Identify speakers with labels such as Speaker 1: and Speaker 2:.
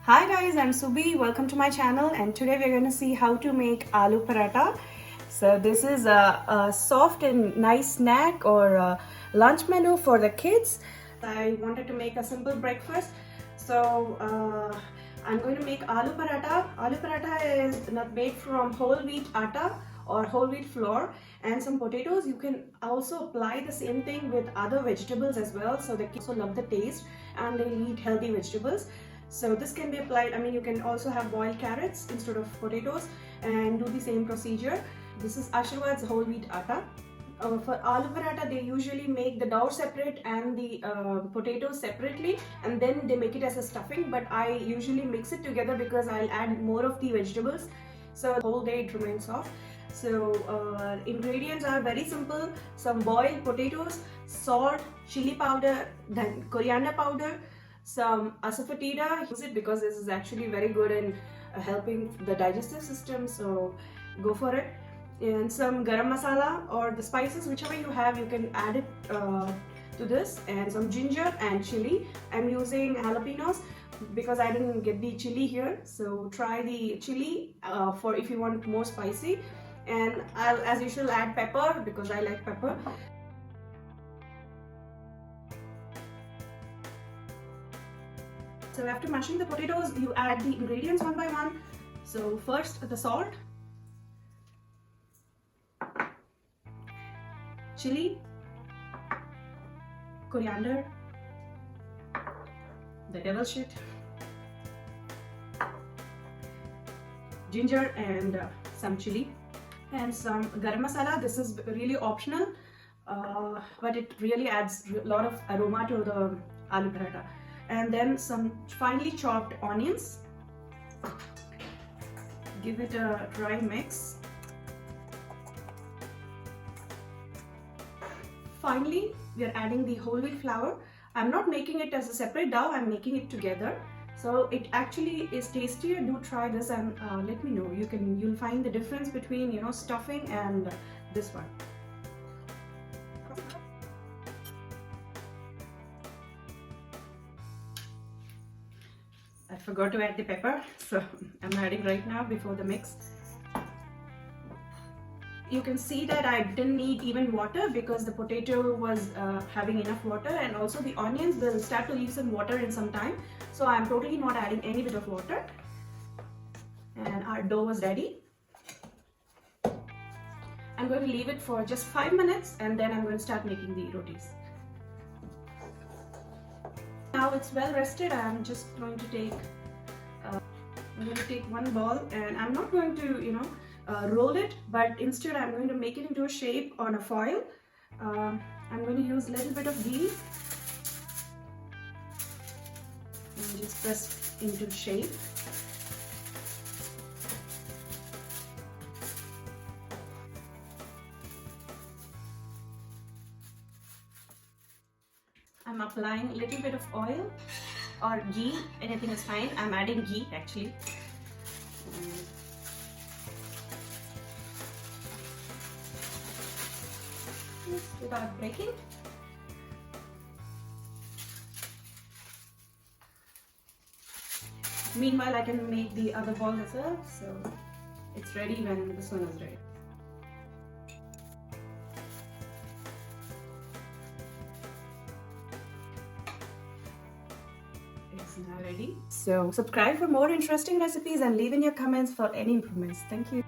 Speaker 1: Hi guys, I'm Subi. Welcome to my channel, and today we're going to see how to make aloo paratha. So this is a soft and nice snack or a lunch menu for the kids. I wanted to make a simple breakfast, so I'm going to make aloo paratha. Aloo paratha is made from whole wheat atta or whole wheat flour and some potatoes. You can also apply the same thing with other vegetables as well, so the kids also love the taste and they eat healthy vegetables. So this can be applied, you can also have boiled carrots instead of potatoes and do the same procedure. This is Ashirwad's whole wheat atta. For aloo paratha, they usually make the dough separate and the potatoes separately, and then they make it as a stuffing, but I usually mix it together because I'll add more of the vegetables, so the whole day it remains soft. So ingredients are very simple: some boiled potatoes, salt, chili powder, then coriander powder, some asafoetida. Use it because this is actually very good in helping the digestive system, so go for it. And some garam masala or the spices, whichever you have, you can add it to this, and some ginger and chili. I'm using jalapenos because I didn't get the chili here, so try the chili for if you want more spicy. And I'll, as usual, add pepper because I like pepper. So after mashing the potatoes, you add the ingredients one by one. So first the salt, chili, coriander, the devil shit, ginger and some chili, and some garam masala. This is really optional, but it really adds a lot of aroma to the aloo paratha. And then some finely chopped onions. Give it a dry mix. Finally, we are adding the whole wheat flour. I'm not making it as a separate dough, I'm making it together. So it actually is tastier. Do try this and let me know. You'll find the difference between stuffing and this one. I forgot to add the pepper, so I'm adding right now before the mix. You can see that I didn't need even water because the potato was having enough water, and also the onions will start to leave some water in some time. So I'm totally not adding any bit of water. And our dough was ready. I'm going to leave it for just 5 minutes and then I'm going to start making the rotis. Now it's well rested. I'm just going to take one ball, and I'm not going to roll it, but instead I'm going to make it into a shape on a foil. I'm going to use a little bit of ghee and just press into shape. I'm applying a little bit of oil or ghee, anything is fine. I'm adding ghee actually. Without breaking. Meanwhile, I can make the other ball as well, so it's ready when this one is ready. It's now ready. So subscribe for more interesting recipes and leave in your comments for any improvements. Thank you.